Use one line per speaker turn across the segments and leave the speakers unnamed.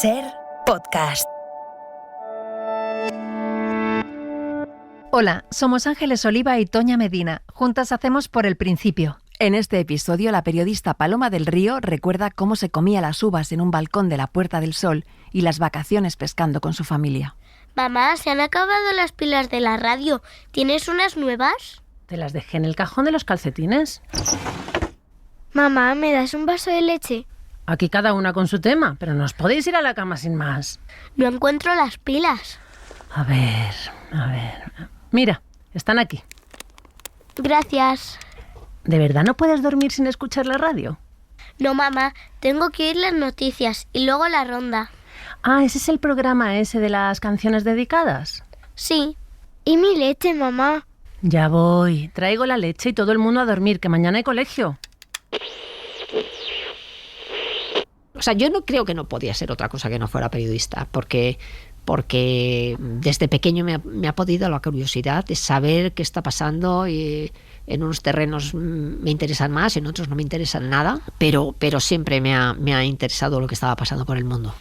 Ser podcast.
Hola, somos Ángeles Oliva y Toña Medina. Juntas hacemos Por el Principio.
En este episodio, la periodista Paloma del Río recuerda cómo se comía las uvas en un balcón de la Puerta del Sol y las vacaciones pescando con su familia.
Mamá, ¿se han acabado las pilas de la radio? ¿Tienes unas nuevas?
Te las dejé en el cajón de los calcetines.
Mamá, ¿me das un vaso de leche?
Aquí cada una con su tema, pero no os podéis ir a la cama sin más.
No encuentro las pilas.
A ver. Mira, están aquí.
Gracias.
¿De verdad no puedes dormir sin escuchar la radio?
No, mamá, tengo que oír las noticias y luego la ronda.
Ah, ¿ese es el programa ese de las canciones dedicadas?
Sí. ¿Y mi leche, mamá?
Ya voy. Traigo la leche y todo el mundo a dormir, que mañana hay colegio.
O sea, yo no creo que no podía ser otra cosa que no fuera periodista, porque desde pequeño me ha podido la curiosidad de saber qué está pasando y en unos terrenos me interesan más, en otros no me interesan nada, pero siempre me ha interesado lo que estaba pasando por el mundo.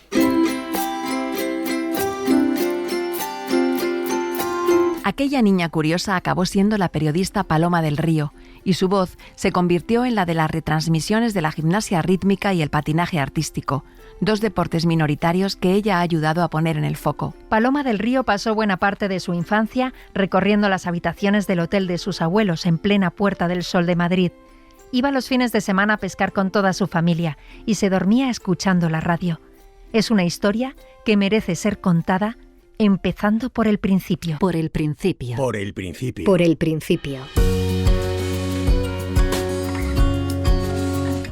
Aquella niña curiosa acabó siendo la periodista Paloma del Río y su voz se convirtió en la de las retransmisiones de la gimnasia rítmica y el patinaje artístico, dos deportes minoritarios que ella ha ayudado a poner en el foco.
Paloma del Río pasó buena parte de su infancia recorriendo las habitaciones del hotel de sus abuelos en plena Puerta del Sol de Madrid. Iba los fines de semana a pescar con toda su familia y se dormía escuchando la radio. Es una historia que merece ser contada empezando por el principio.
Por el principio.
Por el principio.
Por el principio.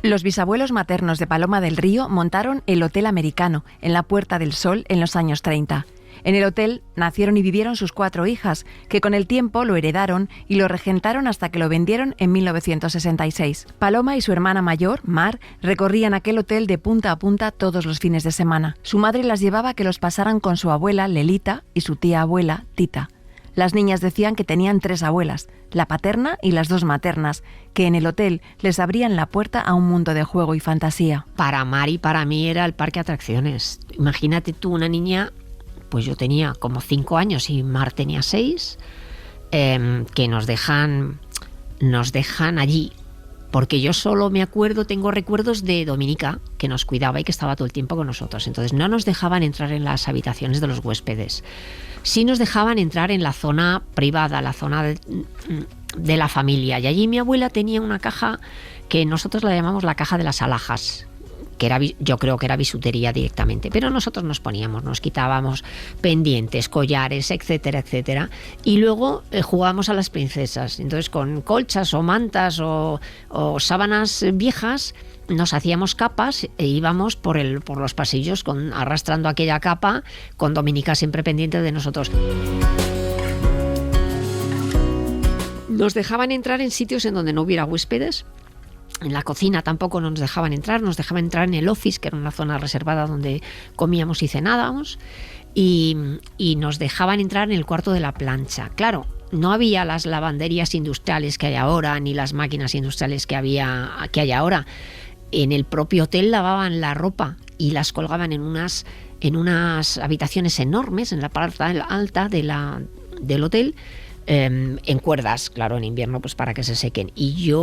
Los bisabuelos maternos de Paloma del Río montaron el Hotel Americano en la Puerta del Sol en los años 30. En el hotel nacieron y vivieron sus 4 hijas, que con el tiempo lo heredaron y lo regentaron hasta que lo vendieron en 1966. Paloma y su hermana mayor, Mar, recorrían aquel hotel de punta a punta todos los fines de semana. Su madre las llevaba a que los pasaran con su abuela, Lelita, y su tía abuela, Tita. Las niñas decían que tenían 3 abuelas, la paterna y las 2 maternas, que en el hotel les abrían la puerta a un mundo de juego y fantasía.
Para Mar y para mí era el parque de atracciones. Imagínate tú una niña, pues yo tenía como 5 años y Mar tenía 6, que nos dejan allí. Porque yo solo me acuerdo, tengo recuerdos de Dominica, que nos cuidaba y que estaba todo el tiempo con nosotros. Entonces no nos dejaban entrar en las habitaciones de los huéspedes. Sí nos dejaban entrar en la zona privada, la zona de la familia. Y allí mi abuela tenía una caja que nosotros la llamamos la caja de las alhajas, que yo creo que era bisutería directamente, pero nosotros nos quitábamos pendientes, collares, etcétera, etcétera, y luego jugábamos a las princesas. Entonces con colchas o mantas o sábanas viejas nos hacíamos capas e íbamos por los pasillos arrastrando aquella capa, con Dominica siempre pendiente de nosotros. Nos dejaban entrar en sitios en donde no hubiera huéspedes. En la cocina tampoco nos dejaban entrar en el office, que era una zona reservada donde comíamos y cenábamos, y nos dejaban entrar en el cuarto de la plancha. Claro, no había las lavanderías industriales que hay ahora, ni las máquinas industriales que hay ahora. En el propio hotel lavaban la ropa y las colgaban en unas habitaciones enormes, en la parte alta del hotel, en cuerdas, claro, en invierno, pues para que se sequen. Y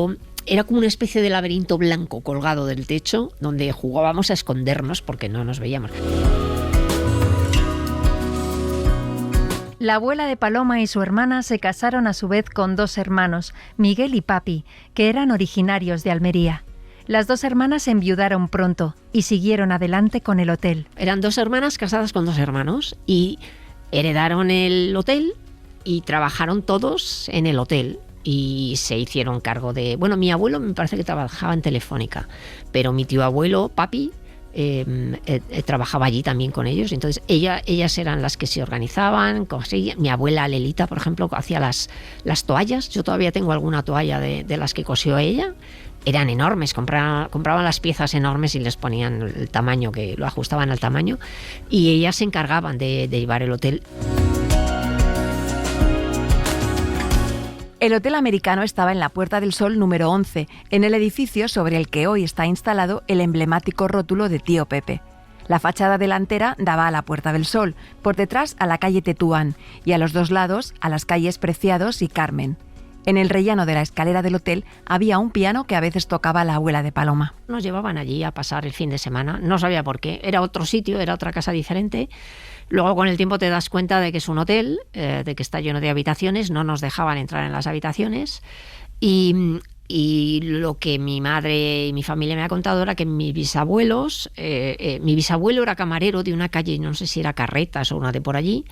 era como una especie de laberinto blanco colgado del techo donde jugábamos a escondernos porque no nos veíamos.
La abuela de Paloma y su hermana se casaron a su vez con 2 hermanos, Miguel y Papi, que eran originarios de Almería. Las 2 hermanas enviudaron pronto y siguieron adelante con el hotel.
Eran 2 hermanas casadas con 2 hermanos y heredaron el hotel y trabajaron todos en el hotel. Y se hicieron cargo de... Bueno, mi abuelo me parece que trabajaba en Telefónica, pero mi tío abuelo, Papi, trabajaba allí también con ellos. Entonces ellas eran las que se organizaban. Mi abuela Lelita, por ejemplo, hacía las toallas. Yo todavía tengo alguna toalla de las que cosió ella. Eran enormes, compraban las piezas enormes y les ponían el tamaño, que lo ajustaban al tamaño. Y ellas se encargaban de llevar el hotel.
El Hotel Americano estaba en la Puerta del Sol número 11, en el edificio sobre el que hoy está instalado el emblemático rótulo de Tío Pepe. La fachada delantera daba a la Puerta del Sol, por detrás a la calle Tetuán y a los dos lados a las calles Preciados y Carmen. En el rellano de la escalera del hotel había un piano que a veces tocaba la abuela de Paloma.
Nos llevaban allí a pasar el fin de semana, no sabía por qué, era otro sitio, era otra casa diferente. Luego con el tiempo te das cuenta de que es un hotel, de que está lleno de habitaciones, no nos dejaban entrar en las habitaciones y lo que mi madre y mi familia me ha contado era que mis bisabuelos, mi bisabuelo era camarero de una calle, no sé si era Carretas o una de por allí.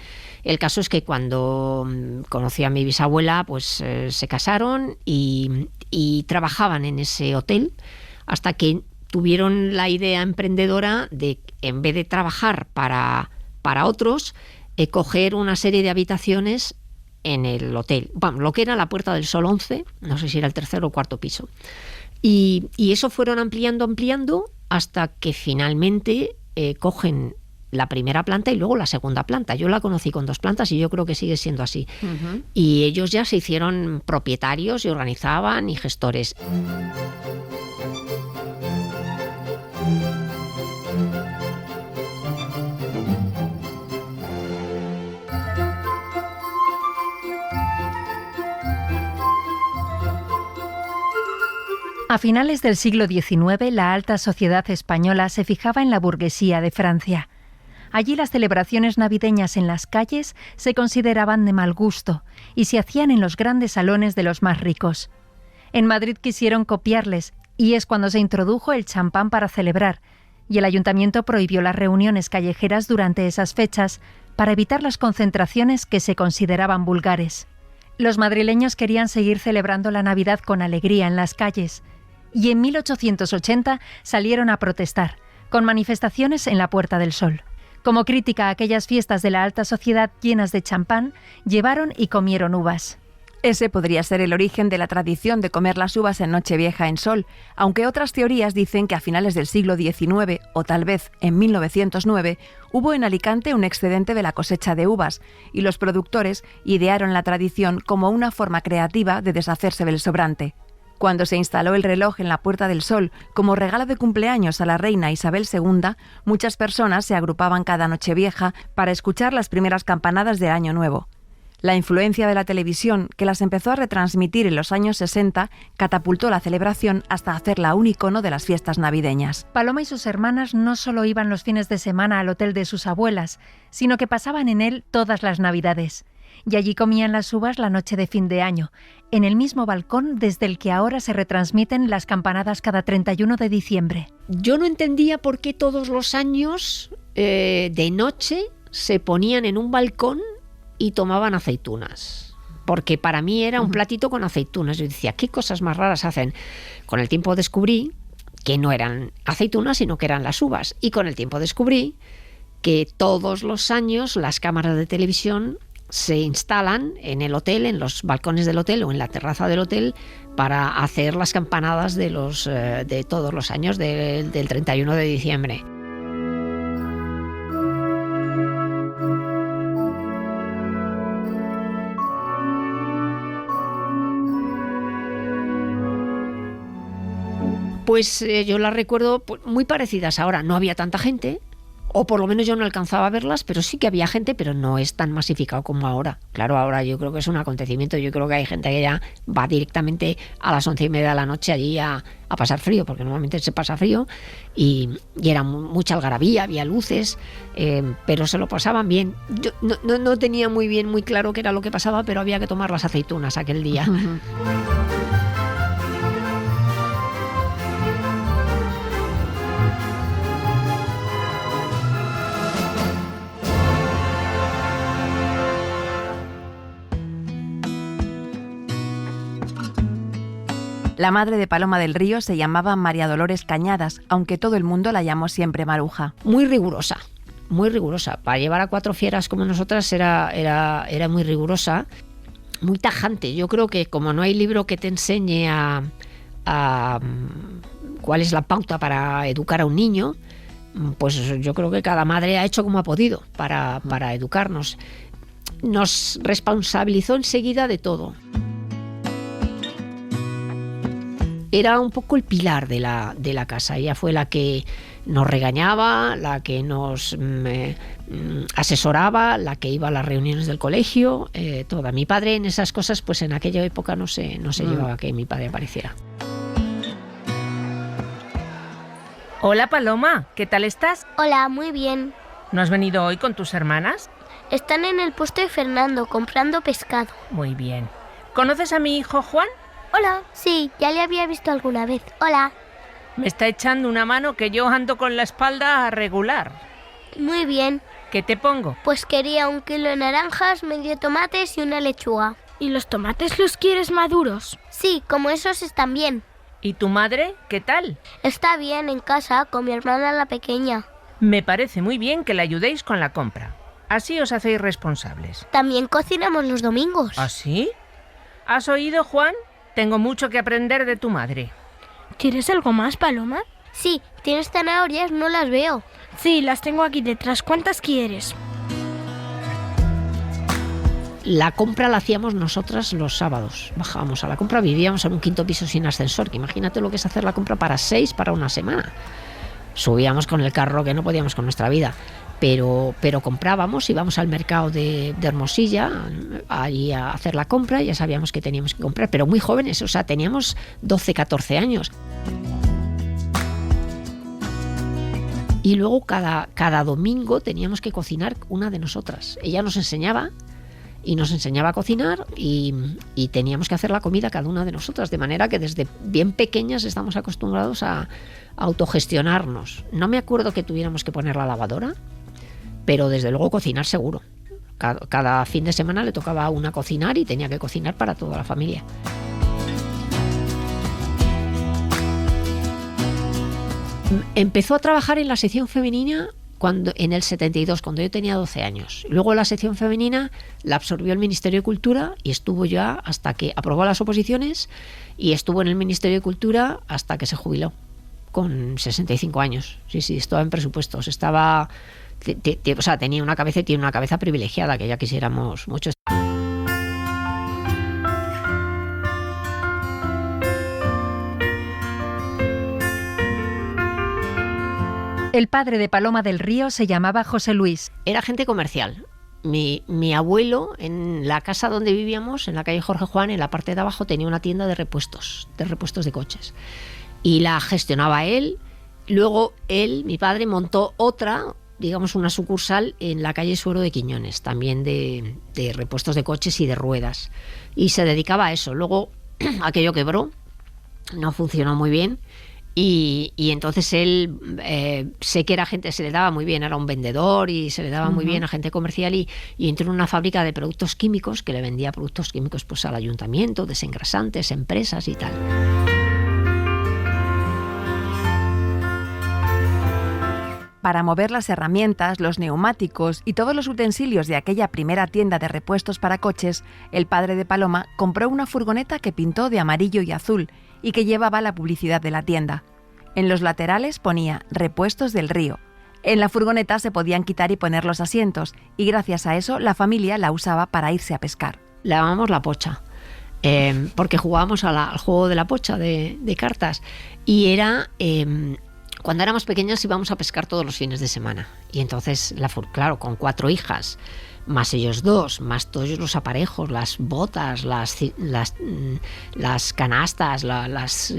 El caso es que cuando conocí a mi bisabuela, pues se casaron y trabajaban en ese hotel hasta que tuvieron la idea emprendedora de, en vez de trabajar para otros, coger una serie de habitaciones en el hotel, bueno, lo que era la Puerta del Sol 11, no sé si era el tercer o cuarto piso. Y eso fueron ampliando hasta que finalmente cogen la primera planta y luego la segunda planta. Yo la conocí con 2 plantas y yo creo que sigue siendo así. Uh-huh. Y ellos ya se hicieron propietarios y organizaban y gestores.
A finales del siglo XIX, la alta sociedad española se fijaba en la burguesía de Francia. Allí las celebraciones navideñas en las calles se consideraban de mal gusto y se hacían en los grandes salones de los más ricos. En Madrid quisieron copiarles y es cuando se introdujo el champán para celebrar, y el ayuntamiento prohibió las reuniones callejeras durante esas fechas para evitar las concentraciones que se consideraban vulgares. Los madrileños querían seguir celebrando la Navidad con alegría en las calles, y en 1880 salieron a protestar, con manifestaciones en la Puerta del Sol. Como crítica a aquellas fiestas de la alta sociedad llenas de champán, llevaron y comieron uvas.
Ese podría ser el origen de la tradición de comer las uvas en Nochevieja en Sol, aunque otras teorías dicen que a finales del siglo XIX, o tal vez en 1909, hubo en Alicante un excedente de la cosecha de uvas, y los productores idearon la tradición como una forma creativa de deshacerse del sobrante. Cuando se instaló el reloj en la Puerta del Sol como regalo de cumpleaños a la reina Isabel II, muchas personas se agrupaban cada Nochevieja para escuchar las primeras campanadas del Año Nuevo. La influencia de la televisión, que las empezó a retransmitir en los años 60, catapultó la celebración hasta hacerla un icono de las fiestas navideñas.
Paloma y sus hermanas no solo iban los fines de semana al hotel de sus abuelas, sino que pasaban en él todas las Navidades. Y allí comían las uvas la noche de fin de año, en el mismo balcón desde el que ahora se retransmiten las campanadas cada 31 de diciembre.
Yo no entendía por qué todos los años de noche se ponían en un balcón y tomaban aceitunas, porque para mí era un platito con aceitunas. Yo decía, ¿qué cosas más raras hacen? Con el tiempo descubrí que no eran aceitunas, sino que eran las uvas, y con el tiempo descubrí que todos los años las cámaras de televisión se instalan en el hotel, en los balcones del hotel o en la terraza del hotel, para hacer las campanadas de todos los años del 31 de diciembre. Pues yo las recuerdo muy parecidas ahora. No había tanta gente, o por lo menos yo no alcanzaba a verlas, pero sí que había gente, pero no es tan masificado como ahora. Claro, ahora yo creo que es un acontecimiento. Yo creo que hay gente que ya va directamente a las 11:30 de la noche allí a pasar frío, porque normalmente se pasa frío, y era mucha algarabía, había luces, pero se lo pasaban bien. Yo no tenía muy claro qué era lo que pasaba, pero había que tomar las aceitunas aquel día.
La madre de Paloma del Río se llamaba María Dolores Cañadas, aunque todo el mundo la llamó siempre Maruja.
Muy rigurosa. Para llevar a 4 fieras como nosotras era muy rigurosa, muy tajante. Yo creo que como no hay libro que te enseñe a cuál es la pauta para educar a un niño, pues yo creo que cada madre ha hecho como ha podido para educarnos. Nos responsabilizó enseguida de todo. era un poco el pilar de la casa. Ella fue la que nos regañaba, la que nos asesoraba, la que iba a las reuniones del colegio, toda. Mi padre en esas cosas, pues en aquella época no se llevaba que mi padre apareciera.
Hola Paloma, ¿qué tal estás?
Hola, muy bien.
¿No has venido hoy con tus hermanas?
Están en el puesto de Fernando comprando pescado.
Muy bien. ¿Conoces a mi hijo Juan?
Hola. Sí, ya le había visto alguna vez. Hola.
Me está echando una mano que yo ando con la espalda regular.
Muy bien.
¿Qué te pongo?
Pues quería 1 kilo de naranjas, medio tomates y una lechuga.
¿Y los tomates los quieres maduros?
Sí, como esos están bien.
¿Y tu madre? ¿Qué tal?
Está bien en casa con mi hermana la pequeña.
Me parece muy bien que le ayudéis con la compra. Así os hacéis responsables.
También cocinamos los domingos.
¿Ah, sí? ¿Has oído, Juan? Tengo mucho que aprender de tu madre.
¿Quieres algo más, Paloma?
Sí, tienes zanahorias, no las veo.
Sí, las tengo aquí detrás. ¿Cuántas quieres?
La compra la hacíamos nosotras los sábados. Bajábamos a la compra, vivíamos en un 5º piso sin ascensor, que imagínate lo que es hacer la compra para 6 para una semana. Subíamos con el carro, que no podíamos con nuestra vida, pero comprábamos, íbamos al mercado de Hermosilla allí a hacer la compra, ya sabíamos que teníamos que comprar, pero muy jóvenes, o sea, teníamos 12, 14 años. Y luego cada domingo teníamos que cocinar una de nosotras. Ella nos enseñaba a cocinar y teníamos que hacer la comida cada una de nosotras, de manera que desde bien pequeñas estamos acostumbrados a autogestionarnos. No me acuerdo que tuviéramos que poner la lavadora, pero desde luego cocinar seguro. Cada fin de semana le tocaba a una cocinar y tenía que cocinar para toda la familia. Empezó a trabajar en la sección femenina en el 72, cuando yo tenía 12 años. Luego la sección femenina la absorbió el Ministerio de Cultura y estuvo ya hasta que aprobó las oposiciones y estuvo en el Ministerio de Cultura hasta que se jubiló, con 65 años. Sí, estaba en presupuestos. Estaba... o sea, tenía una cabeza y tiene una cabeza privilegiada, que ya quisiéramos mucho.
El padre de Paloma del Río se llamaba José Luis.
Era agente comercial. Mi abuelo, en la casa donde vivíamos, en la calle Jorge Juan, en la parte de abajo, tenía una tienda de repuestos de coches. Y la gestionaba él. Luego él, mi padre, montó otra, digamos una sucursal, en la calle Suero de Quiñones, también de repuestos de coches y de ruedas. Y se dedicaba a eso. Luego aquello quebró, no funcionó muy bien. Y entonces él, sé que era gente, se le daba muy bien, era un vendedor y se le daba muy bien, agente comercial, y entró en una fábrica de productos químicos que le vendía productos químicos pues al ayuntamiento, desengrasantes, empresas y tal.
Para mover las herramientas, los neumáticos y todos los utensilios de aquella primera tienda de repuestos para coches, el padre de Paloma compró una furgoneta que pintó de amarillo y azul y que llevaba la publicidad de la tienda. En los laterales ponía Repuestos del Río. En la furgoneta se podían quitar y poner los asientos y gracias a eso la familia la usaba para irse a pescar.
La llamamos la pocha, porque jugábamos al juego de la pocha de cartas y era... Cuando éramos pequeñas íbamos a pescar todos los fines de semana y entonces, claro, con 4 hijas, más ellos 2, más todos los aparejos, las botas, las canastas, las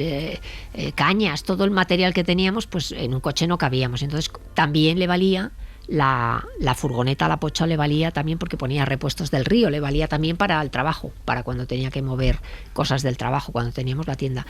cañas, todo el material que teníamos, pues en un coche no cabíamos. Entonces también le valía la furgoneta, la pocha le valía también porque ponía Repuestos del Río, le valía también para el trabajo, para cuando tenía que mover cosas del trabajo, cuando teníamos la tienda.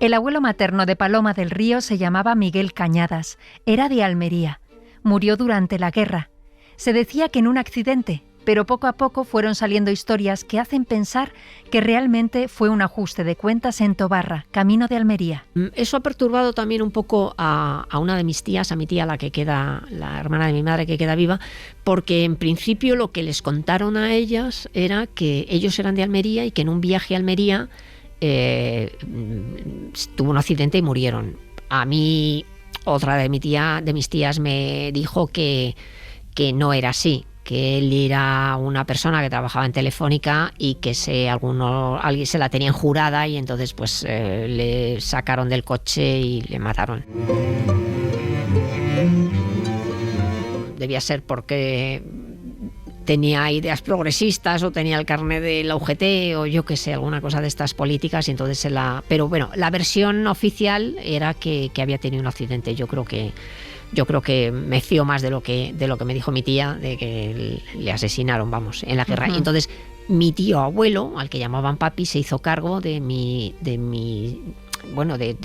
El abuelo materno de Paloma del Río se llamaba Miguel Cañadas. Era de Almería. Murió durante la guerra. Se decía que en un accidente, pero poco a poco fueron saliendo historias que hacen pensar que realmente fue un ajuste de cuentas en Tobarra, camino de Almería.
Eso ha perturbado también un poco a una de mis tías, a mi tía, la hermana de mi madre que queda viva, porque en principio lo que les contaron a ellas era que ellos eran de Almería y que en un viaje a Almería tuvo un accidente y murieron. A mí otra de mis tías me dijo que no era así, que él era una persona que trabajaba en Telefónica y que alguien se la tenían jurada y entonces pues le sacaron del coche y le mataron. Debía ser porque tenía ideas progresistas o tenía el carnet de la UGT o yo qué sé, alguna cosa de estas políticas y entonces pero bueno, la versión oficial era que había tenido un accidente. Yo creo que me fío más de lo que me dijo mi tía, de que le asesinaron, vamos, en la guerra. Y entonces mi tío abuelo, al que llamaban papi, se hizo cargo de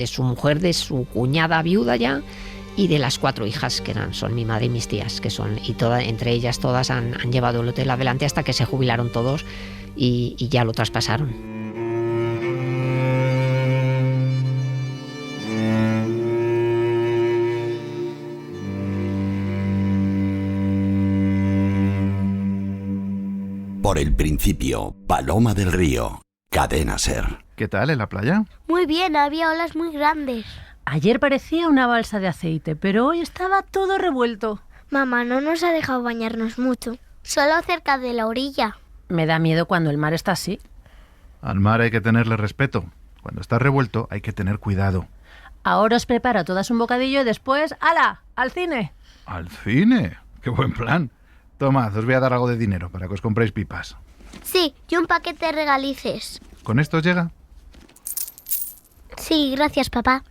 su mujer, de su cuñada viuda ya, y de las 4 hijas que son mi madre y mis tías, entre ellas todas han llevado el hotel adelante hasta que se jubilaron todos y ya lo traspasaron.
Por el principio, Paloma del Río, Cadena SER.
¿Qué tal en la playa?
Muy bien, había olas muy grandes.
Ayer parecía una balsa de aceite, pero hoy estaba todo revuelto.
Mamá no nos ha dejado bañarnos mucho, solo cerca de la orilla.
Me da miedo cuando el mar está así.
Al mar hay que tenerle respeto. Cuando está revuelto hay que tener cuidado.
Ahora os preparo todas un bocadillo y después, ¡hala!, al cine.
¿Al cine? ¡Qué buen plan! Tomad, os voy a dar algo de dinero para que os compréis pipas.
Sí, y un paquete de regalices.
¿Con esto os llega?
Sí, gracias, papá.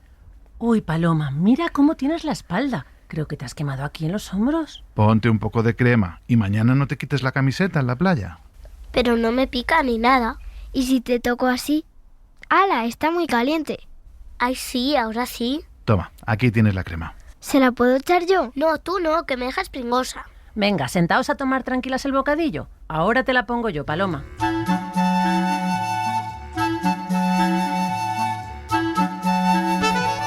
Uy, Paloma, mira cómo tienes la espalda. Creo que te has quemado aquí en los hombros.
Ponte un poco de crema y mañana no te quites la camiseta en la playa.
Pero no me pica ni nada.
¿Y si te toco así? ¡Hala! Está muy caliente.
Ay, sí, ahora sí.
Toma, aquí tienes la crema.
¿Se la puedo echar yo?
No, tú no, que me dejas pringosa.
Venga, sentaos a tomar tranquilas el bocadillo. Ahora te la pongo yo, Paloma.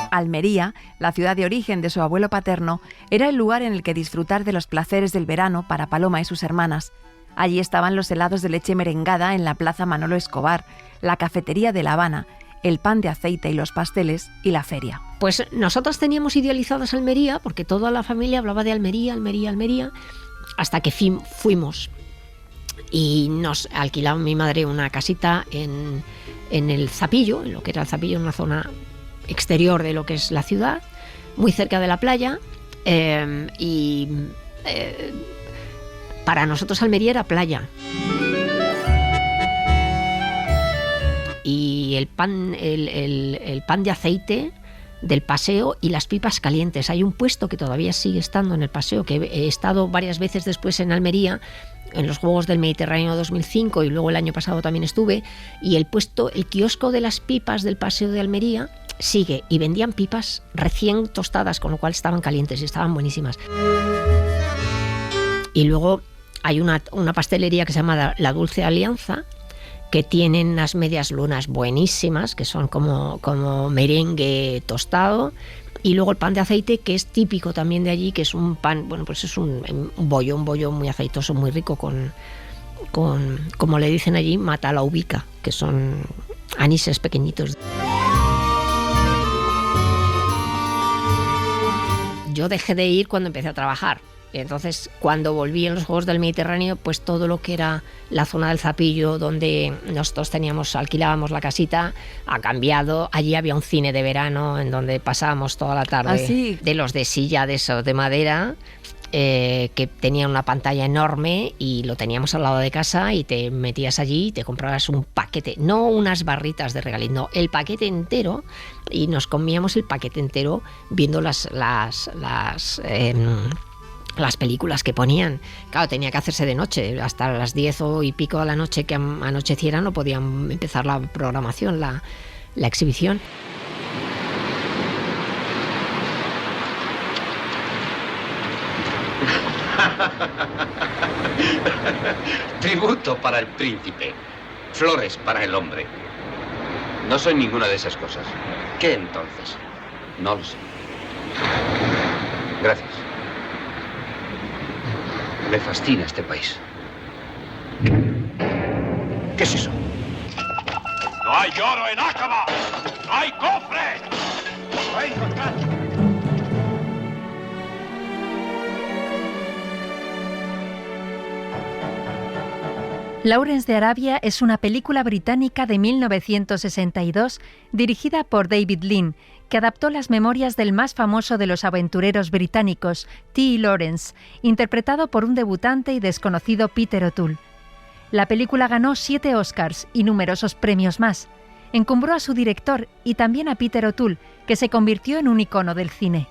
Almería, la ciudad de origen de su abuelo paterno, era el lugar en el que disfrutar de los placeres del verano para Paloma y sus hermanas. Allí estaban los helados de leche merengada en la Plaza Manolo Escobar, la cafetería de La Habana, el pan de aceite y los pasteles y la feria.
Pues nosotros teníamos idealizadas Almería porque toda la familia hablaba de Almería, Almería, Almería, hasta que fuimos y nos alquilaba mi madre una casita en el Zapillo, en lo que era el Zapillo, en una zona exterior de lo que es la ciudad, muy cerca de la playa, para nosotros Almería era playa. Y el pan de aceite del paseo y las pipas calientes. Hay un puesto que todavía sigue estando en el paseo, que he estado varias veces después en Almería, en los Juegos del Mediterráneo 2005 y luego el año pasado también estuve, y el kiosco de las pipas del paseo de Almería sigue y vendían pipas recién tostadas, con lo cual estaban calientes y estaban buenísimas. Y luego hay una pastelería que se llama La Dulce Alianza, que tienen unas medias lunas buenísimas, que son como merengue tostado, y luego el pan de aceite, que es típico también de allí, que es un pan, bueno, pues es un bollo muy aceitoso, muy rico, con como le dicen allí, matalaubica, que son anises pequeñitos. Yo dejé de ir cuando empecé a trabajar. Entonces, cuando volví en los Juegos del Mediterráneo, pues todo lo que era la zona del Zapillo, donde nosotros alquilábamos la casita, ha cambiado. Allí había un cine de verano en donde pasábamos toda la tarde.
¿Ah, sí?
De los de silla, de esos de madera, que tenían una pantalla enorme y lo teníamos al lado de casa y te metías allí y te comprabas un paquete, no unas barritas de regaliz, no, el paquete entero, y nos comíamos el paquete entero viendo las películas que ponían. Claro, tenía que hacerse de noche, hasta las 10 o y pico de la noche que anocheciera no podían empezar la programación, la exhibición.
Tributo para el príncipe, flores para el hombre. No soy ninguna de esas cosas. ¿Qué entonces? No lo sé. Gracias. Me fascina este país. ¿Qué es eso?
¡No hay oro en Aqaba! ¡No hay cofre! ¡Lo voy a encontrar!
Lawrence de Arabia es una película británica de 1962 dirigida por David Lean, que adaptó las memorias del más famoso de los aventureros británicos, T. Lawrence, interpretado por un debutante y desconocido Peter O'Toole. La película ganó 7 Oscars y numerosos premios más. Encumbró a su director y también a Peter O'Toole, que se convirtió en un icono del cine.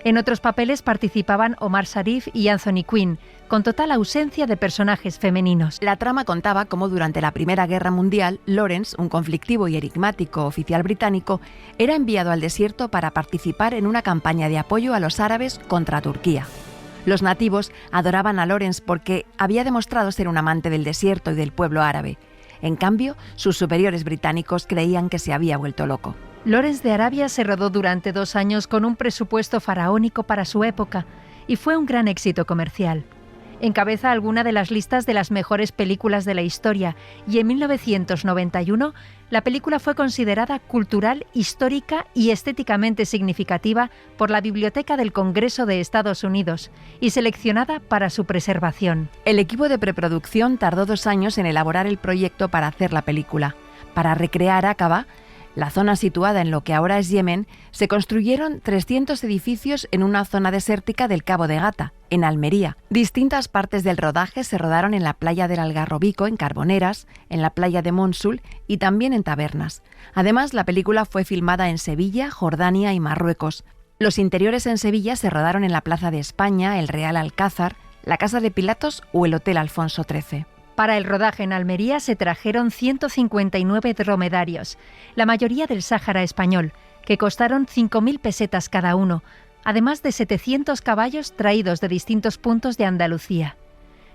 En otros papeles participaban Omar Sharif y Anthony Quinn, con total ausencia de personajes femeninos.
La trama contaba cómo durante la Primera Guerra Mundial, Lawrence, un conflictivo y enigmático oficial británico, era enviado al desierto para participar en una campaña de apoyo a los árabes contra Turquía. Los nativos adoraban a Lawrence porque había demostrado ser un amante del desierto y del pueblo árabe. En cambio, sus superiores británicos creían que se había vuelto loco.
Lawrence de Arabia se rodó durante 2 años con un presupuesto faraónico para su época y fue un gran éxito comercial. Encabeza alguna de las listas de las mejores películas de la historia y en 1991 la película fue considerada cultural, histórica y estéticamente significativa por la Biblioteca del Congreso de Estados Unidos y seleccionada para su preservación.
El equipo de preproducción tardó 2 años en elaborar el proyecto para hacer la película. Para recrear Aqaba, la zona situada en lo que ahora es Yemen, se construyeron 300 edificios en una zona desértica del Cabo de Gata, en Almería. Distintas partes del rodaje se rodaron en la playa del Algarrobico, en Carboneras, en la playa de Monsul y también en Tabernas. Además, la película fue filmada en Sevilla, Jordania y Marruecos. Los interiores en Sevilla se rodaron en la Plaza de España, el Real Alcázar, la Casa de Pilatos o el Hotel Alfonso XIII.
Para el rodaje en Almería se trajeron 159 dromedarios, la mayoría del Sáhara español, que costaron 5.000 pesetas cada uno, además de 700 caballos traídos de distintos puntos de Andalucía.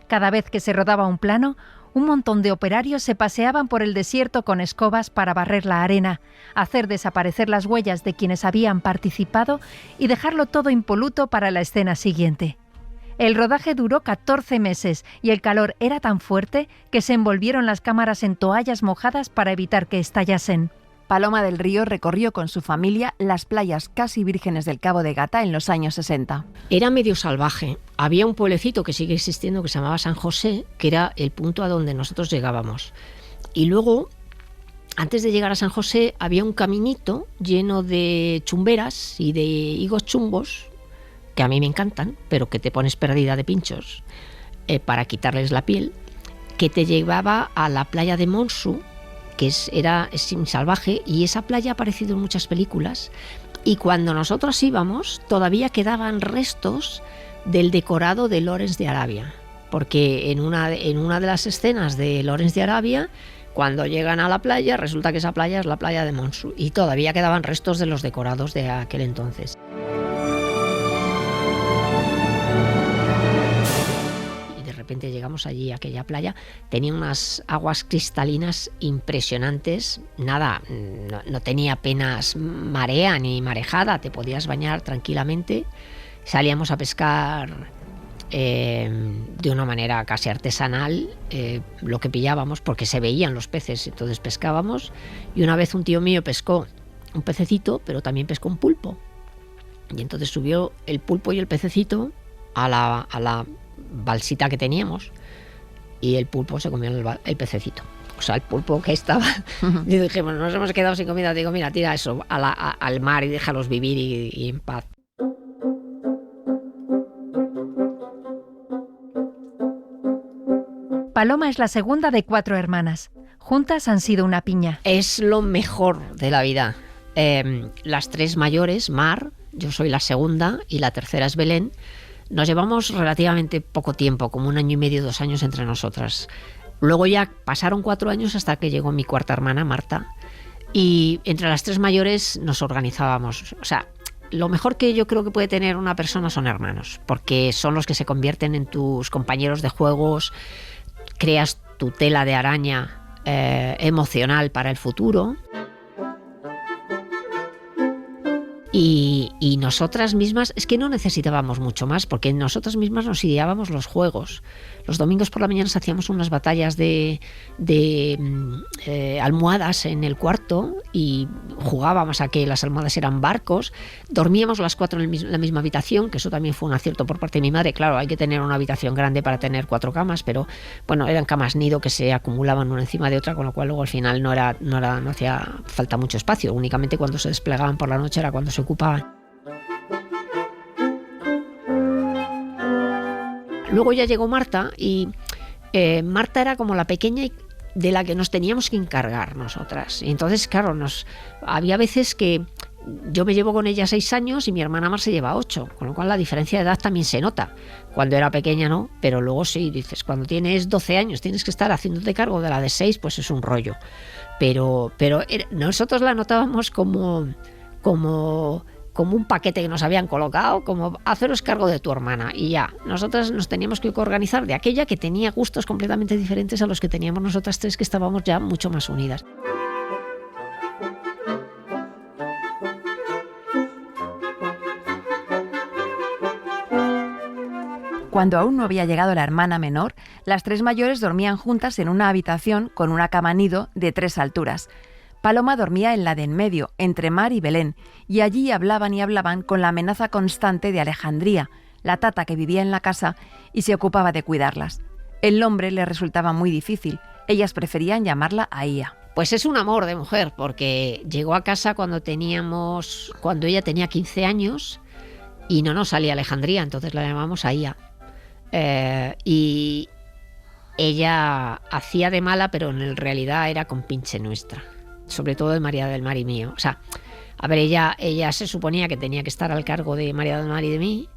Cada vez que se rodaba un plano, un montón de operarios se paseaban por el desierto con escobas para barrer la arena, hacer desaparecer las huellas de quienes habían participado y dejarlo todo impoluto para la escena siguiente. El rodaje duró 14 meses y el calor era tan fuerte que se envolvieron las cámaras en toallas mojadas para evitar que estallasen.
Paloma del Río recorrió con su familia las playas casi vírgenes del Cabo de Gata en los años 60.
Era medio salvaje. Había un pueblecito que sigue existiendo que se llamaba San José, que era el punto a donde nosotros llegábamos. Y luego, antes de llegar a San José, había un caminito lleno de chumberas y de higos chumbos, que a mí me encantan, pero que te pones perdida de pinchos para quitarles la piel, que te llevaba a la playa de Monsu, que es salvaje, y esa playa ha aparecido en muchas películas, y cuando nosotros íbamos todavía quedaban restos del decorado de Lawrence de Arabia, porque en una de las escenas de Lawrence de Arabia, cuando llegan a la playa, resulta que esa playa es la playa de Monsu, y todavía quedaban restos de los decorados de aquel entonces. De repente llegamos allí a aquella playa, tenía unas aguas cristalinas impresionantes, nada, no tenía apenas marea ni marejada, te podías bañar tranquilamente. Salíamos a pescar de una manera casi artesanal lo que pillábamos, porque se veían los peces, entonces pescábamos, y una vez un tío mío pescó un pececito, pero también pescó un pulpo, y entonces subió el pulpo y el pececito a la balsita que teníamos, y el pulpo se comió el pececito. O sea, el pulpo que estaba... Y dije, bueno, nos hemos quedado sin comida. Digo, mira, tira eso al mar y déjalos vivir y en paz.
Paloma es la segunda de 4 hermanas. Juntas han sido una piña.
Es lo mejor de la vida. Las 3 mayores, Mar, yo soy la segunda, y la tercera es Belén. Nos llevamos relativamente poco tiempo, como 1 año y medio, 2 años entre nosotras. Luego ya pasaron 4 años hasta que llegó mi cuarta hermana, Marta, y entre las 3 mayores nos organizábamos. O sea, lo mejor que yo creo que puede tener una persona son hermanos, porque son los que se convierten en tus compañeros de juegos, creas tu tela de araña emocional para el futuro. Y nosotras mismas, es que no necesitábamos mucho más, porque nosotras mismas nos ideábamos los juegos. Los domingos por la mañana hacíamos unas batallas de almohadas en el cuarto, y jugábamos a que las almohadas eran barcos, dormíamos las 4 en la misma habitación, que eso también fue un acierto por parte de mi madre. Claro, hay que tener una habitación grande para tener 4 camas, pero bueno, eran camas nido que se acumulaban una encima de otra, con lo cual luego al final no hacía falta mucho espacio, únicamente cuando se desplegaban por la noche era cuando se ocupaban. Luego ya llegó Marta y Marta era como la pequeña de la que nos teníamos que encargar nosotras. Y entonces, claro, había veces que yo me llevo con ella 6 años y mi hermana Mar se lleva 8, con lo cual la diferencia de edad también se nota. Cuando era pequeña no, pero luego sí, dices, cuando tienes 12 años tienes que estar haciéndote cargo de la de 6, pues es un rollo. Pero nosotros la notábamos como un paquete que nos habían colocado, como haceros cargo de tu hermana, y ya, nosotras nos teníamos que organizar de aquella que tenía gustos completamente diferentes a los que teníamos nosotras 3, que estábamos ya mucho más unidas.
Cuando aún no había llegado la hermana menor, las 3 mayores dormían juntas en una habitación con una cama nido de 3 alturas. Paloma dormía en la de en medio, entre Mar y Belén, y allí hablaban y hablaban con la amenaza constante de Alejandría, la tata que vivía en la casa y se ocupaba de cuidarlas. El nombre le resultaba muy difícil, ellas preferían llamarla Aía.
Pues es un amor de mujer, porque llegó a casa cuando ella tenía 15 años y no nos salía Alejandría, entonces la llamamos Aía. Y ella hacía de mala, pero en realidad era compinche nuestra, sobre todo de María del Mar y mío. O sea, a ver, ella se suponía que tenía que estar al cargo de María del Mar y de mí,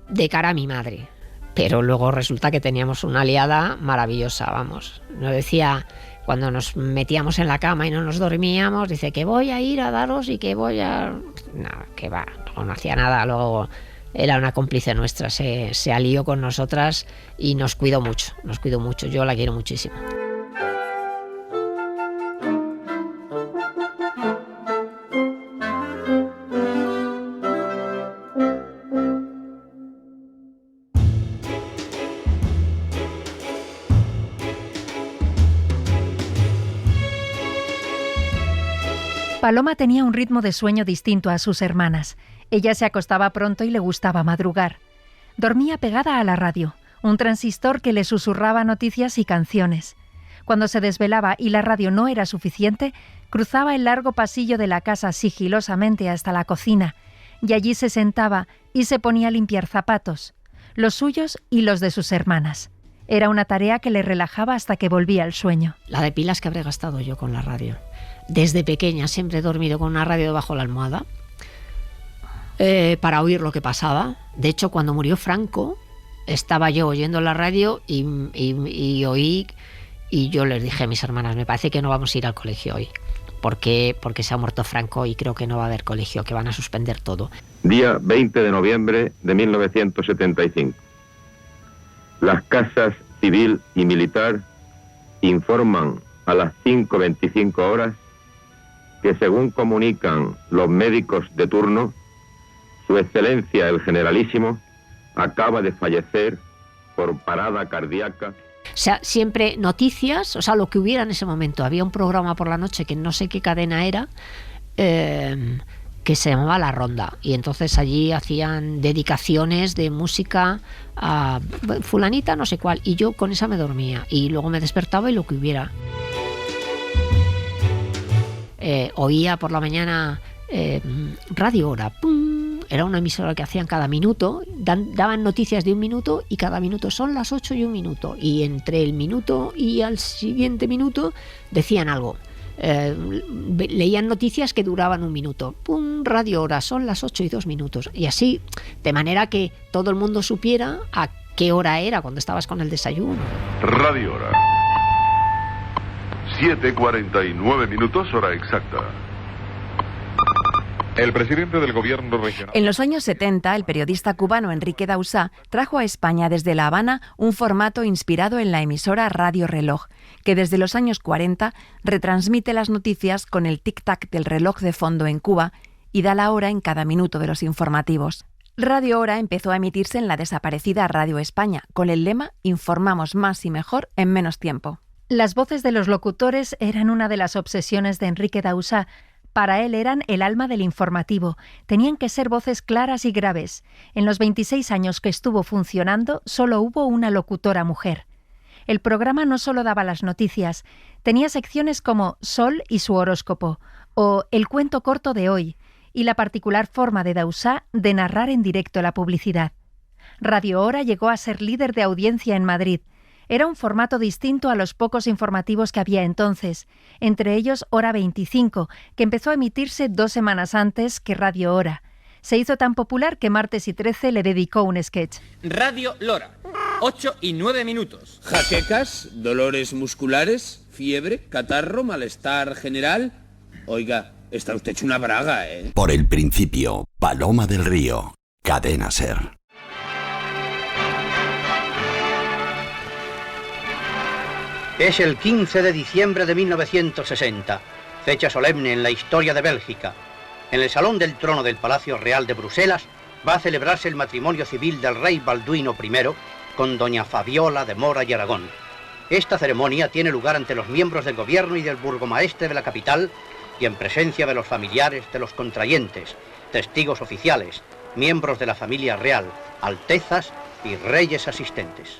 de cara a mi madre, pero luego resulta que teníamos una aliada maravillosa, vamos. Nos decía, cuando nos metíamos en la cama y no nos dormíamos, dice que voy a ir a daros y que voy a... No, que va, no hacía nada. Luego era una cómplice nuestra, se alió con nosotras y nos cuidó mucho, yo la quiero muchísimo.
Paloma tenía un ritmo de sueño distinto a sus hermanas. Ella se acostaba pronto y le gustaba madrugar. Dormía pegada a la radio, un transistor que le susurraba noticias y canciones. Cuando se desvelaba y la radio no era suficiente, cruzaba el largo pasillo de la casa sigilosamente hasta la cocina, y allí se sentaba y se ponía a limpiar zapatos, los suyos y los de sus hermanas. Era una tarea que le relajaba hasta que volvía el sueño.
La de pilas que habré gastado yo con la radio. Desde pequeña siempre he dormido con una radio debajo de la almohada para oír lo que pasaba. De hecho, cuando murió Franco, estaba yo oyendo la radio y oí, y yo les dije a mis hermanas, me parece que no vamos a ir al colegio hoy, porque se ha muerto Franco y creo que no va a haber colegio, que van a suspender todo.
Día 20 de noviembre de 1975. Las casas civil y militar informan a las 5:25 horas que, según comunican los médicos de turno, Su Excelencia el Generalísimo acaba de fallecer por parada cardíaca.
O sea, siempre noticias, o sea, lo que hubiera en ese momento. Había un programa por la noche que no sé qué cadena era, que se llamaba La Ronda, y entonces allí hacían dedicaciones de música a fulanita no sé cuál, y yo con esa me dormía y luego me despertaba y lo que hubiera. Oía por la mañana Radio Hora, ¡pum! Era una emisora que hacían cada minuto, daban noticias de 1 minuto y cada minuto son las 8 y 1 minuto, y entre el minuto y al siguiente minuto decían algo. Leían noticias que duraban 1 minuto. ¡Pum! Radio Hora, son las 8 y 2 minutos. Y así, de manera que todo el mundo supiera a qué hora era cuando estabas con el desayuno.
Radio Hora. 7:49 minutos, hora exacta. El presidente del gobierno regional.
En los años 70, el periodista cubano Enrique Dausá trajo a España desde La Habana un formato inspirado en la emisora Radio Reloj, que desde los años 40 retransmite las noticias con el tic-tac del reloj de fondo en Cuba y da la hora en cada minuto de los informativos. Radio Hora empezó a emitirse en la desaparecida Radio España, con el lema «Informamos más y mejor en menos tiempo».
Las voces de los locutores eran una de las obsesiones de Enrique Dausá, Para él eran el alma del informativo. Tenían que ser voces claras y graves. En los 26 años que estuvo funcionando, solo hubo una locutora mujer. El programa no solo daba las noticias, tenía secciones como Sol y su horóscopo, o El cuento corto de hoy, y la particular forma de Dausà de narrar en directo la publicidad. Radio Hora llegó a ser líder de audiencia en Madrid. Era un formato distinto a los pocos informativos que había entonces, entre ellos Hora 25, que empezó a emitirse 2 semanas antes que Radio Hora. Se hizo tan popular que Martes y 13 le dedicó un sketch.
Radio Lora, 8 y 9 minutos. Jaquecas, dolores musculares, fiebre, catarro, malestar general. Oiga, está usted hecho una braga, ¿eh?
Por el principio, Paloma del Río, Cadena SER.
Es el 15 de diciembre de 1960, fecha solemne en la historia de Bélgica. En el Salón del Trono del Palacio Real de Bruselas va a celebrarse el matrimonio civil del rey Balduino I con doña Fabiola de Mora y Aragón. Esta ceremonia tiene lugar ante los miembros del gobierno y del burgomaestre de la capital y en presencia de los familiares de los contrayentes, testigos oficiales, miembros de la familia real, altezas y reyes asistentes.